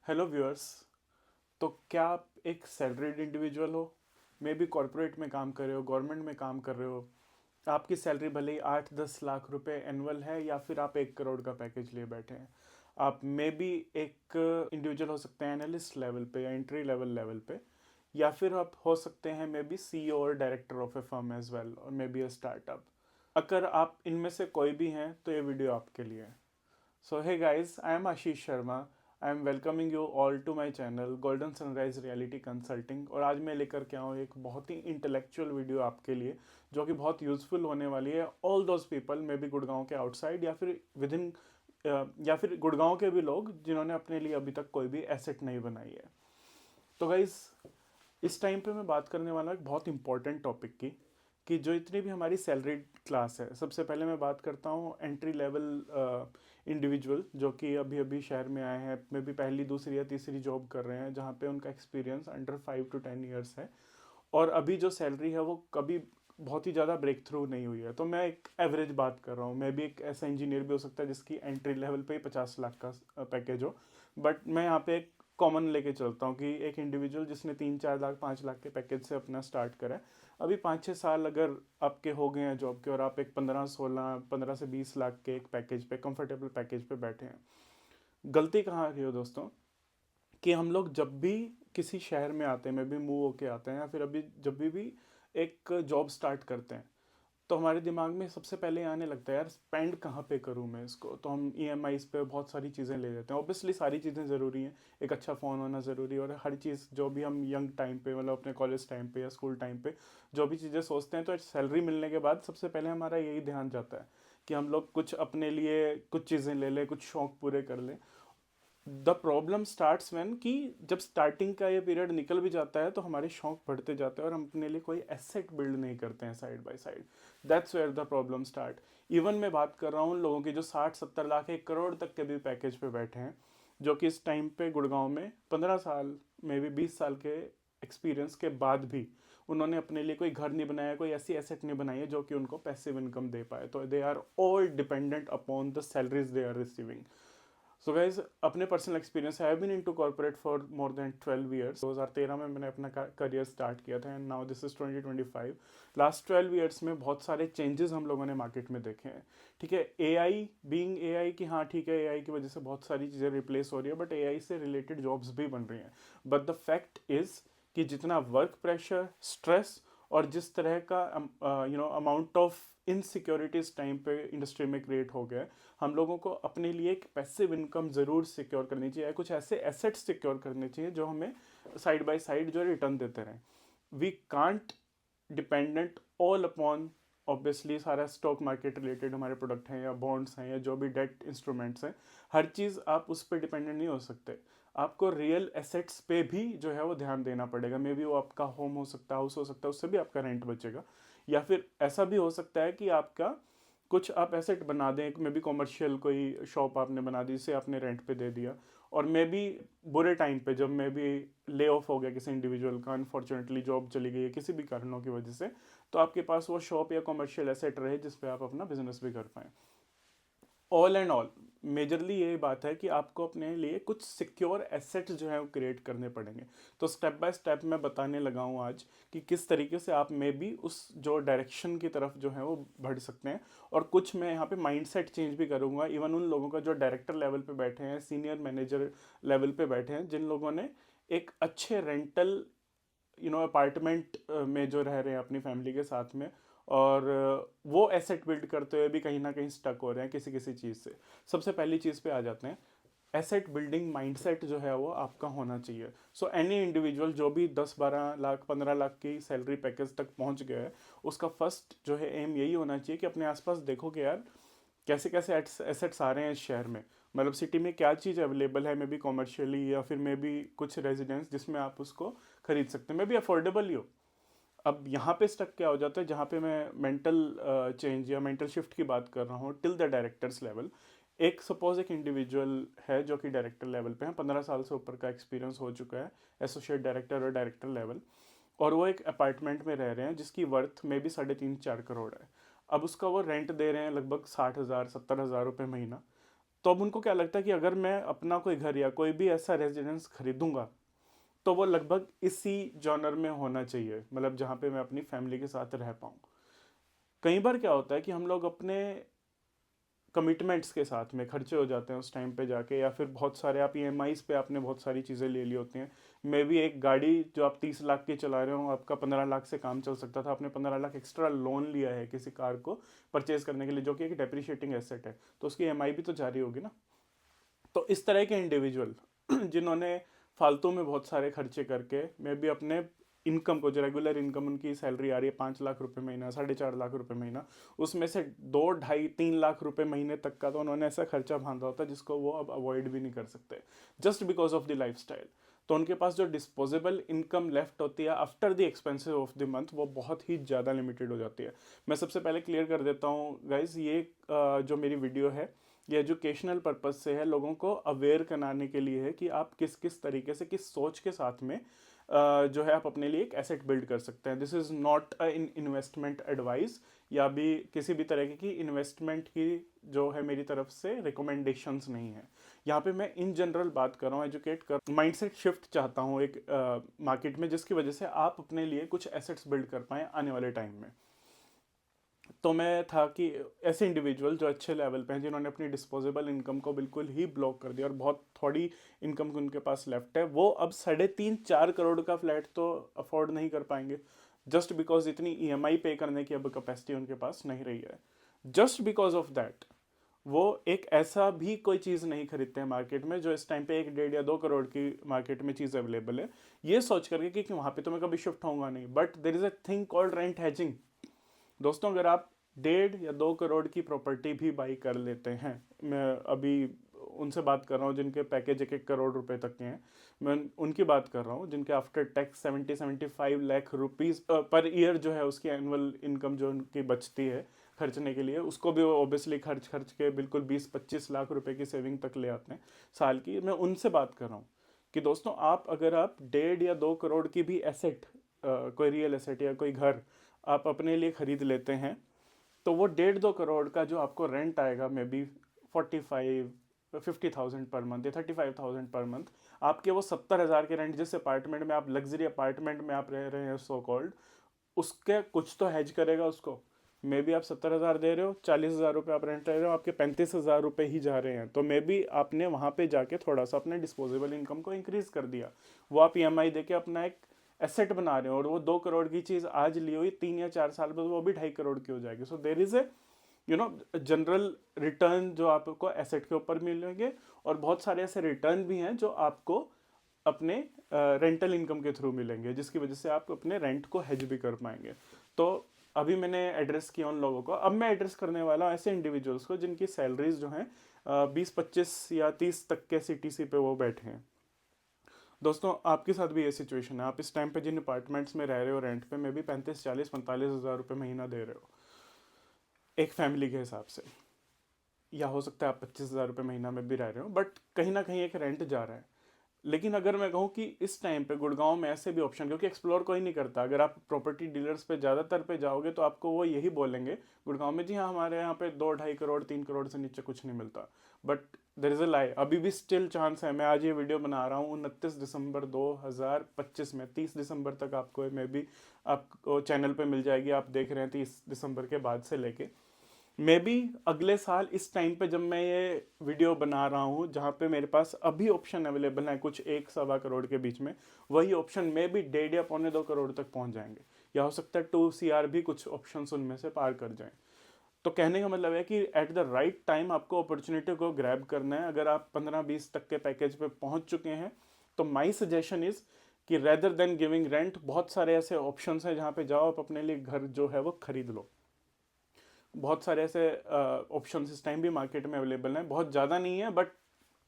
Hello viewers. तो क्या आप एक सैलरीड इंडिविजुअल हो, मे बी कॉरपोरेट में काम कर रहे हो, गवर्नमेंट में काम कर रहे हो। आपकी सैलरी भले ही 8-10 लाख रुपए एनुअल है या फिर आप 1 करोड़ का पैकेज लिए बैठे हैं। आप मे बी एक इंडिविजुअल हो सकते हैं एनालिस्ट लेवल पे या एंट्री लेवल लेवल पे, या फिर आप हो सकते हैं मे बी सीईओ और director of a firm as well और मे बी अ स्टार्टअप। अगर आप इनमें से कोई भी हैं तो ये वीडियो आपके लिए है। So hey guys, I am Ashish Sharma. I am welcoming you all to my channel Golden Sunrise Reality Consulting। और आज मैं लेकर के आऊँ एक बहुत ही इंटेलेक्चुअल वीडियो आपके लिए, जो कि बहुत यूजफुल होने वाली है all those people may be Gurgaon के आउटसाइड या फिर विद इन, या फिर गुड़गांव के भी लोग जिन्होंने अपने लिए अभी तक कोई भी एसेट नहीं बनाई है। तो गाइज, इस टाइम पे मैं बात करने वाला हूँ एक बहुत इंपॉर्टेंट टॉपिक की, कि जो इतनी भी हमारी सैलरी क्लास है। सबसे पहले मैं बात करता हूँ एंट्री लेवल इंडिविजुअल जो कि अभी अभी शहर में आए हैं, मे भी पहली दूसरी या तीसरी जॉब कर रहे हैं, जहाँ पे उनका एक्सपीरियंस अंडर 5 to 10 ईयर्स है और अभी जो सैलरी है वो कभी बहुत ही ज़्यादा ब्रेक थ्रू नहीं हुई है। तो मैं एक एवरेज बात कर रहा हूँ, मैं भी एक ऐसा इंजीनियर भी हो सकता है जिसकी एंट्री लेवल पे ही 50 लाख का पैकेज हो, बट मैं यहाँ पे एक कॉमन लेके चलता हूँ कि एक इंडिविजुअल जिसने 3-4 लाख 5 लाख के पैकेज से अपना स्टार्ट करा है, अभी 5-6 साल अगर आपके हो गए हैं जॉब के और आप एक 15-16 15 से 20 लाख के एक पैकेज पे, कंफर्टेबल पैकेज पे बैठे हैं। गलती कहाँ आ रही हो दोस्तों, कि हम लोग जब भी किसी शहर में आते हैं, में भी मूव होके आते हैं या फिर अभी जब भी एक जॉब स्टार्ट करते हैं, तो हमारे दिमाग में सबसे पहले आने लगता है यार स्पेंड कहाँ पे करूँ मैं इसको। तो हम ईएमआईज पे बहुत सारी चीज़ें ले लेते हैं। ऑब्वियसली सारी चीज़ें ज़रूरी हैं, एक अच्छा फ़ोन होना ज़रूरी है और हर चीज़ जो भी हम यंग टाइम पे, मतलब अपने कॉलेज टाइम पे या स्कूल टाइम पे जो भी चीज़ें सोचते हैं, तो सैलरी मिलने के बाद सबसे पहले हमारा यही ध्यान जाता है कि हम लोग कुछ अपने लिए कुछ चीज़ें ले लें, कुछ शौक पूरे कर लें। द प्रॉब्लम स्टार्ट्स व्हेन, कि जब स्टार्टिंग का ये पीरियड निकल भी जाता है तो हमारे शौक बढ़ते जाते हैं और हम अपने लिए कोई एसेट बिल्ड नहीं करते हैं side by side. That's where the problem start. Even मैं बात कर रहा हूँ लोगों की जो 60-70 लाख 1 करोड़ तक के भी पैकेज पे बैठे हैं, जो कि इस टाइम पे गुड़गांव में 15 साल, मे बी 20 साल के एक्सपीरियंस के बाद भी उन्होंने अपने लिए कोई घर नहीं बनाया, कोई ऐसी एसेट नहीं बनाई है जो कि उनको पैसिव इनकम दे पाए। तो they are all dependent upon the salaries they are receiving. So guys, अपने personal experience, I have been into corporate for more than 12 years. 2013 में मैंने अपना करियर स्टार्ट किया था and now this is 2025। Last 12 years में बहुत सारे changes हम लोगों ने मार्केट में देखे हैं। ठीक है, एआई बीइंग एआई, कि हाँ ठीक है, एआई की वजह से बहुत सारी चीज़ें रिप्लेस हो रही है, बट एआई से रिलेटेड जॉब्स भी बन रही हैं। बट द फैक्ट इज़ कि जितना वर्क प्रेशर, स्ट्रेस और जिस तरह का अमाउंट ऑफ इनसिक्योरिटीज टाइम पे इंडस्ट्री में क्रिएट हो गया है, हम लोगों को अपने लिए एक पैसिव इनकम ज़रूर सिक्योर करनी चाहिए, कुछ ऐसे एसेट्स सिक्योर करने चाहिए जो हमें साइड बाय साइड जो रिटर्न देते रहें। We can't dependent all upon, obviously सारा स्टॉक मार्केट रिलेटेड हमारे प्रोडक्ट हैं या बॉन्ड्स हैं या जो भी डेट इंस्ट्रूमेंट्स हैं, हर चीज़ आप उस पर डिपेंडेंट नहीं हो सकते। आपको रियल एसेट्स पे भी जो है वो ध्यान देना पड़ेगा। मे बी वो आपका होम हो सकता है, हाउस हो सकता है, उससे भी आपका रेंट बचेगा। या फिर ऐसा भी हो सकता है कि आपका कुछ आप एसेट बना दें, मे बी कॉमर्शियल कोई शॉप आपने बना दी, इसे आपने रेंट पे दे दिया, और मे बी बुरे टाइम पे जब मे बी ले ऑफ हो गया किसी इंडिविजुअल का, अनफॉर्चुनेटली जॉब चली गई है किसी भी कारणों की वजह से, तो आपके पास वो शॉप या कॉमर्शियल एसेट रहे जिस पे आप अपना बिजनेस भी कर पाएँ। ऑल एंड ऑल मेजरली ये बात है कि आपको अपने लिए कुछ सिक्योर एसेट्स जो है वो क्रिएट करने पड़ेंगे। तो स्टेप बाय स्टेप मैं बताने लगा हूँ आज कि किस तरीके से आप मे बी उस जो डायरेक्शन की तरफ जो है वो बढ़ सकते हैं। और कुछ मैं यहाँ पे माइंडसेट चेंज भी करूँगा इवन उन लोगों का जो डायरेक्टर लेवल पे बैठे हैं, सीनियर मैनेजर लेवल पे बैठे हैं, जिन लोगों ने एक अच्छे रेंटल अपार्टमेंट में जो रह रहे हैं अपनी फैमिली के साथ में, और वो एसेट बिल्ड करते हुए भी कहीं ना कहीं स्टक हो रहे हैं किसी किसी चीज़ से। सबसे पहली चीज़ पे आ जाते हैं, एसेट बिल्डिंग माइंडसेट जो है वो आपका होना चाहिए। सो एनी इंडिविजुअल जो भी 10-12 लाख 15 लाख की सैलरी पैकेज तक पहुंच गया है, उसका फर्स्ट जो है एम यही होना चाहिए कि अपने आसपास देखो कि यार कैसे कैसे एसेट्स आ रहे हैं इस शहर में, मतलब सिटी में क्या चीज़ अवेलेबल है, मे बी कॉमर्शियली या फिर मे बी कुछ रेजिडेंस जिसमें आप उसको खरीद सकते हैं, मे बी अफोर्डेबल ही हो। अब यहाँ पे स्टक क्या हो जाता है, जहाँ पे मैं मेंटल चेंज या मेंटल शिफ्ट की बात कर रहा हूँ, टिल द डायरेक्टर्स लेवल। एक सपोज एक इंडिविजुअल है जो कि डायरेक्टर लेवल पे है, 15 साल से ऊपर का एक्सपीरियंस हो चुका है, एसोसिएट डायरेक्टर और डायरेक्टर लेवल, और वो एक अपार्टमेंट में रह रहे हैं जिसकी वर्थ में भी 3.5-4 करोड़ है। अब उसका वो रेंट दे रहे हैं लगभग 60,000-70,000 रुपये महीना। तो अब उनको क्या लगता है कि अगर मैं अपना कोई घर या कोई भी ऐसा रेजिडेंस खरीदूंगा तो वो लगभग इसी जॉनर में होना चाहिए, मतलब जहाँ पे मैं अपनी फैमिली के साथ रह पाऊँ। कई बार क्या होता है कि हम लोग अपने कमिटमेंट्स के साथ में खर्चे हो जाते हैं उस टाइम पे जाके, या फिर बहुत सारे आप ईएमआईज पे आपने बहुत सारी चीज़ें ले ली होती हैं। मे भी एक गाड़ी जो आप 30 लाख की चला रहे हो, आपका 15 लाख से काम चल सकता था, आपने 15 लाख एक्स्ट्रा लोन लिया है किसी कार को परचेज करने के लिए, जो कि एक डेप्रिशिएटिंग एसेट है, तो उसकी ईएमआई भी तो जारी होगी ना। तो इस तरह के इंडिविजुअल जिन्होंने फालतू में बहुत सारे खर्चे करके मे भी अपने इनकम को, जो रेगुलर इनकम उनकी सैलरी आ रही है 5 लाख रुपए महीना, 4.5 लाख रुपए महीना, उसमें से 2, 2.5, 3 लाख रुपए महीने तक का तो उन्होंने ऐसा खर्चा बांधा होता है जिसको वो अब अवॉइड भी नहीं कर सकते, just because of the life style. तो उनके पास जो डिस्पोजेबल इनकम लेफ्ट होती है after the expenses of the month, वो बहुत ही ज़्यादा लिमिटेड हो जाती है। मैं सबसे पहले क्लियर कर देता हूँ गाइज, ये जो मेरी वीडियो है ये एजुकेशनल पर्पज से है, लोगों को अवेयर कराने के लिए है कि आप किस किस तरीके से, किस सोच के साथ में जो है आप अपने लिए एक एसेट बिल्ड कर सकते हैं। This is not a investment advice, या भी किसी भी तरह की इन्वेस्टमेंट की जो है मेरी तरफ से रिकमेंडेशंस नहीं है। यहाँ पे मैं इन जनरल बात कर रहा हूँ, एजुकेट कर, माइंडसेट शिफ्ट चाहता हूँ एक मार्केट में, जिसकी वजह से आप अपने लिए कुछ एसेट्स बिल्ड कर पाएँ आने वाले टाइम में। तो मैं था कि ऐसे इंडिविजुअल जो अच्छे लेवल पे हैं, जिन्होंने अपनी डिस्पोजेबल इनकम को बिल्कुल ही ब्लॉक कर दिया और बहुत थोड़ी इनकम उनके पास लेफ्ट है, वो अब 3.5-4 करोड़ का फ्लैट तो अफोर्ड नहीं कर पाएंगे, जस्ट बिकॉज इतनी ईएमआई पे करने की अब कैपेसिटी उनके पास नहीं रही है। जस्ट बिकॉज ऑफ दैट वो एक ऐसा भी कोई चीज़ नहीं खरीदते हैं मार्केट में जो इस टाइम पे 1, 1.5 या 2 करोड़ की मार्केट में चीज़ अवेलेबल है, ये सोच करके कि वहाँ पे तो मैं कभी शिफ्ट होऊंगा नहीं। But there is a thing called rent hedging. दोस्तों, अगर आप 1.5 या 2 करोड़ की प्रॉपर्टी भी बाई कर लेते हैं, मैं अभी उनसे बात कर रहा हूँ जिनके पैकेज 1-1 करोड़ रुपए तक के हैं, मैं उनकी बात कर रहा हूँ जिनके after tax 70-75 lakh rupees per year जो है उसकी एनुअल इनकम जो उनकी बचती है खर्चने के लिए, उसको भी वो ऑब्वियसली खर्च खर्च के बिल्कुल 20-25 लाख रुपए की सेविंग तक ले आते हैं साल की। मैं उनसे बात कर रहा हूँ कि दोस्तों, आप अगर आप 1.5 या 2 करोड़ की भी एसेट, कोई रियल एसेट या कोई घर आप अपने लिए खरीद लेते हैं, तो वो 1.5-2 करोड़ का जो आपको रेंट आएगा, मे बी 50,000 पर मंथ या 35,000 पर मंथ, आपके वो 70,000 के रेंट, जिस अपार्टमेंट में आप, लग्जरी अपार्टमेंट में आप रह रहे हैं सो कॉल्ड, उसके कुछ तो हैज करेगा उसको। मे बी आप 70,000 दे रहे हो, 40,000 रुपये आप रेंट ले रहे हो, आपके 35,000 रुपये ही जा रहे हैं, तो मे बी आपने वहाँ पे जाके थोड़ा सा अपने डिस्पोजेबल इनकम को इंक्रीज कर दिया। वो आप ईएमआई देके अपना एक एसेट बना रहे हो, और वो 2 करोड़ की चीज़ आज ली हुई 3 या 4 साल बाद वो भी 2.5 करोड़ की हो जाएगी। So there is a general return जो आपको एसेट के ऊपर मिलेंगे, और बहुत सारे ऐसे रिटर्न भी हैं जो आपको अपने रेंटल इनकम के थ्रू मिलेंगे, जिसकी वजह से आप अपने रेंट को हेज भी कर पाएंगे। तो अभी मैंने एड्रेस किया उन लोगों को, अब मैं एड्रेस करने वाला हूँ ऐसे इंडिविजुअल्स को जिनकी सैलरीज जो हैं 20-25 या 30 तक के सीटीसी पे वो बैठे हैं। दोस्तों, आपके साथ भी ये सिचुएशन है, आप इस टाइम पे जिन अपार्टमेंट्स में रह रहे हो रेंट पे, मे भी 35, 40, 45 हज़ार रुपये महीना दे रहे हो एक फैमिली के हिसाब से, या हो सकता है आप 25,000 रुपये महीना में भी रह रहे हो, बट कहीं ना कहीं एक रेंट जा रहा है। लेकिन अगर मैं कहूँ कि इस टाइम पे गुड़गांव में ऐसे भी ऑप्शन, क्योंकि एक्सप्लोर कोई नहीं करता, अगर आप प्रॉपर्टी डीलर्स पे ज़्यादातर पे जाओगे तो आपको वो यही बोलेंगे गुड़गांव में, जी हाँ हमारे यहाँ पे 2-2.5 करोड़ 3 करोड़ से नीचे कुछ नहीं मिलता। बट देर इज़ अ लाई, अभी भी स्टिल चांस है। मैं आज ये वीडियो बना रहा हूँ 29 दिसंबर 2025 में, 30 दिसंबर तक आपको मे बी आपको चैनल पे मिल जाएगी, आप देख रहे हैं 30 दिसंबर के बाद से लेके मे बी अगले साल इस टाइम पे जब मैं ये वीडियो बना रहा हूँ, जहाँ पे मेरे पास अभी ऑप्शन अवेलेबल है कुछ 1-1.25 करोड़ के बीच में, वही ऑप्शन मे बी 1.5 या 2 करोड़ तक पहुँच जाएंगे, या हो सकता है 2 CR भी कुछ ऑप्शन उनमें से पार कर जाएं। तो कहने का मतलब है कि एट द राइट टाइम आपको अपॉर्चुनिटी को ग्रैब करना है। अगर आप 15-20 तक के पैकेज पे पहुंच चुके हैं, तो माई सजेशन इज़ कि रेदर देन गिविंग रेंट, बहुत सारे ऐसे ऑप्शंस हैं जहाँ पे जाओ आप अपने लिए घर जो है वो खरीद लो। बहुत सारे ऐसे ऑप्शन इस टाइम भी मार्केट में अवेलेबल हैं, बहुत ज़्यादा नहीं है, but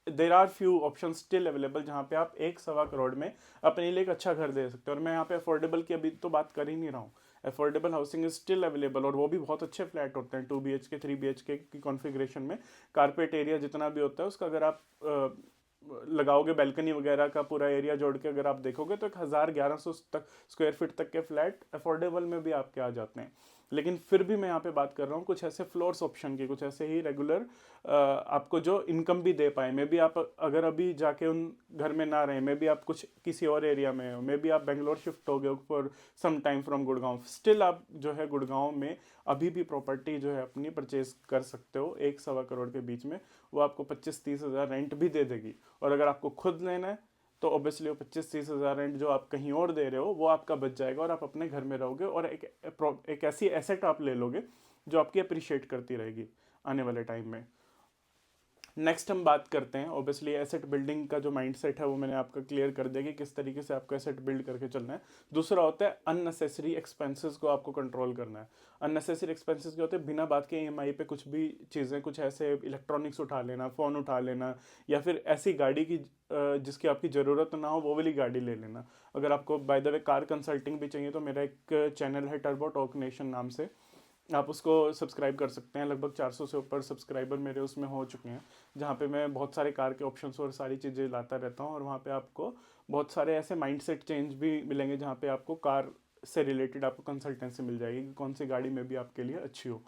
there are few option still available जहाँ पे आप 1-1.25 करोड़ में अपने लिए एक अच्छा घर दे सकते हो। और मैं यहाँ पे अफोर्डेबल की अभी तो बात कर ही नहीं रहा हूँ, affordable housing is still available, और वो भी बहुत अच्छे फ्लैट होते हैं 2 BHK 3 BHK की कॉन्फ़िगरेशन में। कारपेट एरिया जितना भी होता है उसका अगर आप लगाओगे, बैल्कनी वगैरह का पूरा एरिया जोड़ के अगर आप देखोगे, तो 1,000-1,100 तक स्क्वायर फीट तक के फ्लैट अफोर्डेबल में भी आपके आ जाते हैं। लेकिन फिर भी मैं यहाँ पे बात कर रहा हूँ कुछ ऐसे फ्लोर्स ऑप्शन की, कुछ ऐसे ही रेगुलर आपको जो इनकम भी दे पाए। मे बी आप अगर अभी जाके उन घर में ना रहें, मे बी आप कुछ किसी और एरिया में हो, मे बी आप बेंगलोर शिफ्ट हो गए for some time from Gurgaon, still आप जो है गुड़गांव में अभी भी प्रॉपर्टी जो है अपनी परचेज कर सकते हो 1-1.25 करोड़ के बीच में। वो आपको 25-30 हज़ार रेंट भी दे देगी। और अगर आपको खुद लेना है तो ऑब्वियसली वो 25-30 हज़ार रेंट जो आप कहीं और दे रहे हो वो आपका बच जाएगा और आप अपने घर में रहोगे, और एक ऐसी एसेट आप ले लोगे जो आपकी अप्रिशिएट करती रहेगी आने वाले टाइम में। नेक्स्ट हम बात करते हैं ऑब्वियसली एसेट बिल्डिंग का जो माइंडसेट है, वो मैंने आपका क्लियर कर दिया कि किस तरीके से आपको एसेट बिल्ड करके चलना है। दूसरा होता है अननेसेसरी एक्सपेंसेस को आपको कंट्रोल करना है। अननेसेसरी एक्सपेंसेस क्या होते हैं? बिना बात के ईएमआई पे कुछ भी चीज़ें, कुछ ऐसे इलेक्ट्रॉनिक्स उठा लेना, फ़ोन उठा लेना, या फिर ऐसी गाड़ी की जिसकी आपकी ज़रूरत ना हो वो वाली गाड़ी ले लेना। अगर आपको by the way car consulting भी चाहिए तो मेरा एक चैनल है टर्बो टॉक नेशन नाम से, आप उसको सब्सक्राइब कर सकते हैं। लगभग 400 से ऊपर सब्सक्राइबर मेरे उसमें हो चुके हैं, जहाँ पे मैं बहुत सारे कार के ऑप्शंस और सारी चीज़ें लाता रहता हूँ। और वहाँ पे आपको बहुत सारे ऐसे माइंडसेट चेंज भी मिलेंगे, जहाँ पे आपको कार से रिलेटेड आपको कंसल्टेंसी मिल जाएगी कि कौन सी गाड़ी में भी आपके लिए अच्छी हो।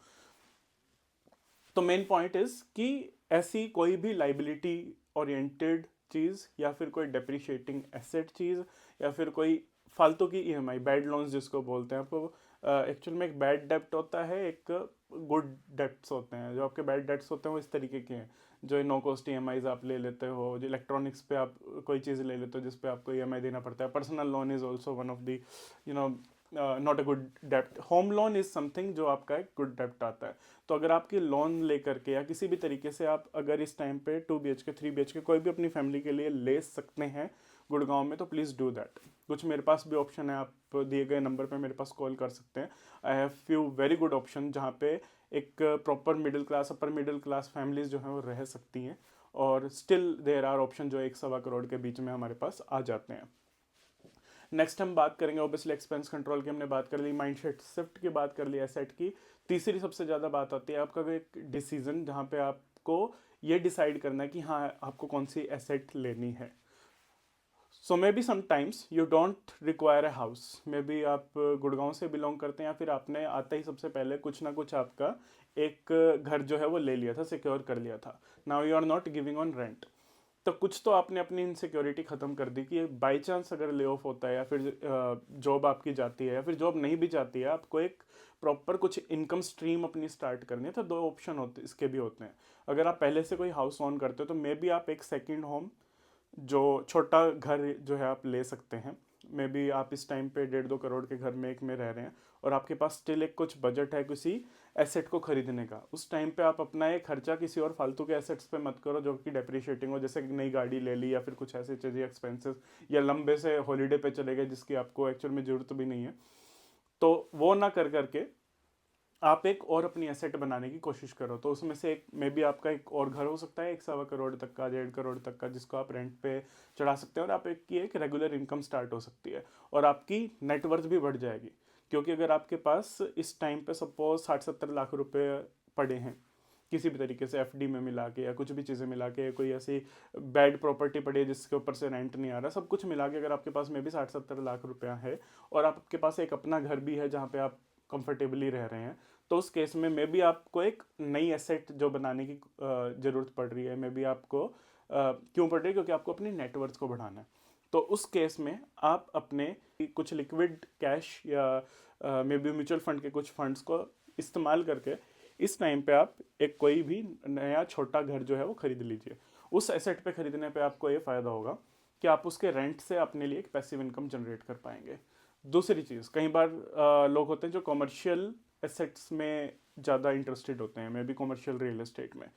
तो मेन पॉइंट इज़ कि ऐसी कोई भी लाइबिलिटी ओरिएंटेड चीज़, या फिर कोई डेप्रिशिएटिंग एसेट चीज़, या फिर कोई फालतू की ईएमआई, बैड लोन्स जिसको बोलते हैं, आपको एक्चुअल में एक बैड डेप्ट होता है, एक गुड डेप्ट्स होते हैं। जो आपके बैड डेप्ट्स होते हैं वो इस तरीके के हैं, जो नो कॉस्ट ईएमआईज आप ले लेते हो, जो इलेक्ट्रॉनिक्स पे आप कोई चीज़ ले लेते हो जिस पे आपको ईएमआई देना पड़ता है। Personal loan is also one of the you know not a good डेप्ट। होम लोन इज़ समथिंग जो आपका एक गुड डेप्ट आता है। तो अगर आपकी लोन लेकर के या किसी भी तरीके से आप अगर इस टाइम पे 2 BHK 3 BHK कोई भी अपनी फैमिली के लिए ले सकते हैं गुड़गांव में, तो प्लीज़ डू दैट। कुछ मेरे पास भी ऑप्शन है, आप दिए गए नंबर पे मेरे पास कॉल कर सकते हैं। I have few very good option जहाँ पे एक proper middle class, upper middle class families जो हैं वो रह सकती हैं, और स्टिल देयर आर ऑप्शन जो 1-1.25 करोड़ के बीच में हमारे पास आ जाते हैं। नेक्स्ट हम बात करेंगे ऑब्वियसली एक्सपेंस कंट्रोल की, हमने बात कर ली, माइंडसेट शिफ्ट की बात कर ली, एसेट की। तीसरी सबसे ज़्यादा बात आती है आपका एक डिसीजन, जहाँ पे आपको ये डिसाइड करना है कि हाँ आपको कौन सी एसेट लेनी है। So maybe sometimes you don't require a house, maybe आप गुड़गांव से बिलोंग करते हैं, या फिर आपने आते ही सबसे पहले कुछ ना कुछ आपका एक घर जो है वो ले लिया था, सिक्योर कर लिया था। Now you are not giving on rent. तो कुछ तो आपने अपनी इनसिक्योरिटी ख़त्म कर दी कि बाई चांस अगर ले ऑफ होता है, या फिर जॉब आपकी जाती है, या फिर जॉब नहीं भी जाती है, आपको एक प्रॉपर कुछ इनकम स्ट्रीम अपनी स्टार्ट करनी है। तो दो ऑप्शन होते इसके भी होते हैं। अगर आप पहले से कोई हाउस ऑन करते हो तो मे बी आप एक सेकेंड होम, जो छोटा घर जो है आप ले सकते हैं। मे बी आप इस टाइम पे 1.5-2 करोड़ के घर में एक में रह रहे हैं, और आपके पास स्टिल एक कुछ बजट है किसी एसेट को खरीदने का। उस टाइम पे आप अपना ये खर्चा किसी और फालतू के एसेट्स पे मत करो जो कि डेप्रिशिएटिंग हो, जैसे कि नई गाड़ी ले ली, या फिर कुछ ऐसी चीज़ें एक्सपेंसेस, या लंबे से हॉलीडे पे चले गए जिसकी आपको एक्चुअल में ज़रूरत भी नहीं है। तो वो ना कर करके आप एक और अपनी एसेट बनाने की कोशिश करो। तो उसमें से एक मे बी आपका एक और घर हो सकता है 1-1.25 करोड़ तक का, 1.5 करोड़ तक का, जिसको आप रेंट पे चढ़ा सकते हैं, और आप एक की एक रेगुलर इनकम स्टार्ट हो सकती है, और आपकी नेटवर्थ भी बढ़ जाएगी। क्योंकि अगर आपके पास इस टाइम पे सपोज 60-70 लाख रुपए पड़े हैं किसी भी तरीके से एफडी में मिला के, या कुछ भी चीज़ें मिला के, कोई ऐसी बैड प्रॉपर्टी पड़ी है जिसके ऊपर से रेंट नहीं आ रहा, सब कुछ मिला के अगर आपके पास में भी 60-70 लाख रुपया है, और आपके पास एक अपना घर भी है जहाँ पे आप कंफर्टेबली रह रहे हैं, तो उस केस में मे बी आपको एक नई एसेट जो बनाने की ज़रूरत पड़ रही है। मे बी आपको क्यों पड़ रही है? क्योंकि आपको अपनी नेटवर्थ को बढ़ाना है। तो उस केस में आप अपने कुछ लिक्विड कैश, या मे बी म्यूचुअल फंड के कुछ फंड्स को इस्तेमाल करके इस टाइम पे आप एक कोई भी नया छोटा घर जो है वो खरीद लीजिए। उस एसेट पे खरीदने पे आपको ये फ़ायदा होगा कि आप उसके रेंट से अपने लिए एक पैसिव इनकम जनरेट कर पाएंगे। दूसरी चीज़, कई बार लोग होते हैं जो कमर्शियल एसेट्स में ज़्यादा इंटरेस्टेड होते हैं, may be commercial real estate में।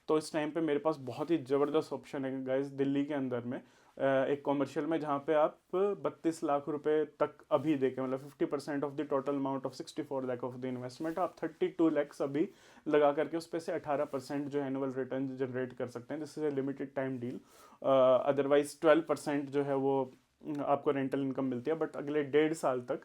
तो इस टाइम पे मेरे पास बहुत ही ज़बरदस्त ऑप्शन है गाइस दिल्ली के अंदर में, एक कमर्शियल में, जहाँ पे आप 32 लाख रुपए तक अभी देके, मतलब 50% of the total amount of 64 lakh of the investment, आप 32 लैक्स अभी लगा करके उस पे से 18% जो एनुअल रिटर्न जनरेट कर सकते हैं। This is a limited time deal. Otherwise 12% जो है वो आपको रेंटल इनकम मिलती है, बट अगले 1.5 साल तक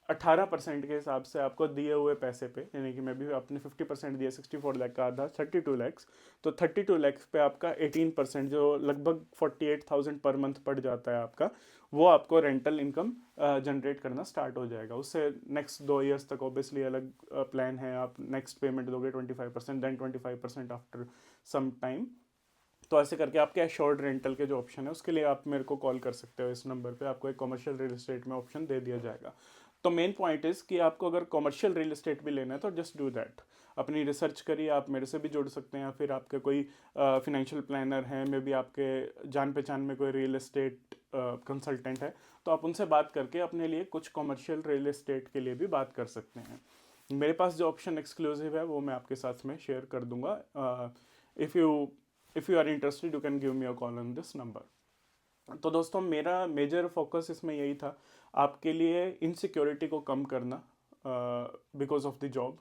18% के हिसाब से आपको दिए हुए पैसे पे, यानी कि मैं भी आपने 50% दिया 64 लाख का आधा 32 लैक्स, तो 32 लैक्स पे आपका 18% जो लगभग 48,000 पर मंथ पड़ जाता है आपका, वो आपको रेंटल इनकम जनरेट करना स्टार्ट हो जाएगा। उससे नेक्स्ट 2 ईयर्स तक ऑब्वियसली अलग प्लान है, आप नेक्स्ट पेमेंट दोगे 25%, देन 25% आफ्टर सम टाइम। तो ऐसे करके आपके एश्योर्ड रेंटल के जो ऑप्शन है उसके लिए आप मेरे को कॉल कर सकते हो, इस नंबर पे आपको एक कमर्शियल रियल एस्टेट में ऑप्शन दे दिया जाएगा। तो मेन पॉइंट इज़ कि आपको अगर कमर्शियल रियल एस्टेट भी लेना है तो जस्ट डू दैट, अपनी रिसर्च करिए, आप मेरे से भी जुड़ सकते हैं, या फिर आपके कोई फिनेंशियल प्लानर हैं, मे बी आपके जान पहचान में कोई रियल एस्टेट कंसल्टेंट है, तो आप उनसे बात करके अपने लिए कुछ कमर्शियल रियल एस्टेट के लिए भी बात कर सकते हैं। मेरे पास जो ऑप्शन एक्सक्लूसिव है वो मैं आपके साथ में शेयर कर दूंगा। If you if you are interested you can give me a call on this number. तो दोस्तों मेरा मेजर फोकस इसमें यही था, आपके लिए इनसिक्योरिटी को कम करना बिकॉज ऑफ द जॉब,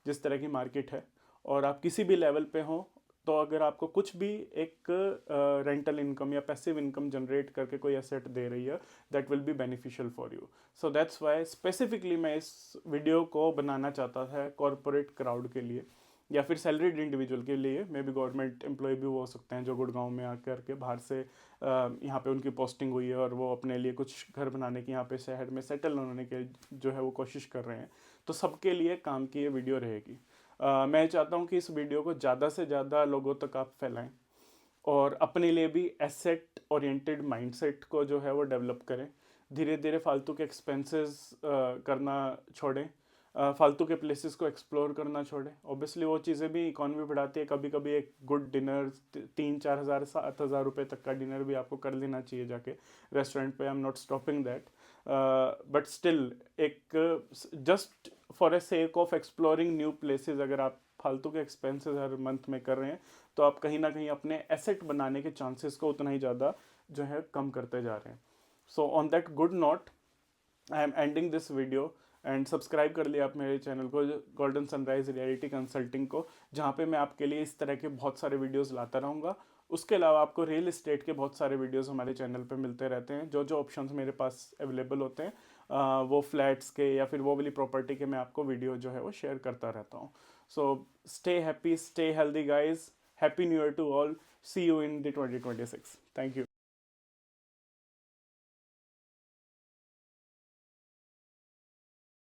जिस तरह की मार्केट है, और आप किसी भी लेवल पे हो, तो अगर आपको कुछ भी एक रेंटल इनकम या पैसिव इनकम जनरेट करके कोई एसेट दे रही है, that will be beneficial for you. So that's why specifically मैं इस वीडियो को बनाना चाहता था कॉरपोरेट क्राउड के लिए, या फिर सैलरीड इंडिविजुअल के लिए, मे बी गवर्नमेंट एम्प्लॉय भी वो हो सकते हैं जो गुड़गांव में आकर के बाहर से यहाँ पे उनकी पोस्टिंग हुई है और वो अपने लिए कुछ घर बनाने की यहाँ पे शहर में सेटल होने के जो है वो कोशिश कर रहे हैं। तो सबके लिए काम की ये वीडियो रहेगी। मैं चाहता हूँ कि इस वीडियो को ज़्यादा से ज़्यादा लोगों तक आप फैलाएं, और अपने लिए भी एसेट ओरिएंटेड माइंडसेट को जो है वो डेवलप करें। धीरे धीरे फालतू के एक्सपेंसेस करना छोड़ें, फालतू के प्लेसेस को एक्सप्लोर करना छोड़ें। ऑब्वियसली वो चीज़ें भी इकॉनमी बढ़ाती है, कभी कभी एक गुड डिनर 3-4 हज़ार 7 हज़ार रुपये तक का डिनर भी आपको कर लेना चाहिए जाके रेस्टोरेंट पे। I am not stopping that, but still एक just for a sake of exploring new places अगर आप फालतू के एक्सपेंसेस हर मंथ में कर रहे हैं, तो आप कहीं ना कहीं अपने एसेट बनाने के चांसेस को उतना ही ज़्यादा जो है कम करते जा रहे हैं। So on that good note I am ending this video, and subscribe कर लिया आप मेरे चैनल को, गोल्डन सनराइज रियलिटी कंसल्टिंग को, जहाँ पे मैं आपके लिए इस तरह के बहुत सारे वीडियोस लाता रहूँगा। उसके अलावा आपको रियल एस्टेट के बहुत सारे वीडियोस हमारे चैनल पे मिलते रहते हैं। जो जो ऑप्शंस मेरे पास अवेलेबल होते हैं वो फ्लैट्स के या फिर वो वाली प्रॉपर्टी के मैं आपको वीडियो जो है वो शेयर करता रहता हूँ। So stay happy, stay healthy guys, happy new year to all, see you in the 2026। Thank you.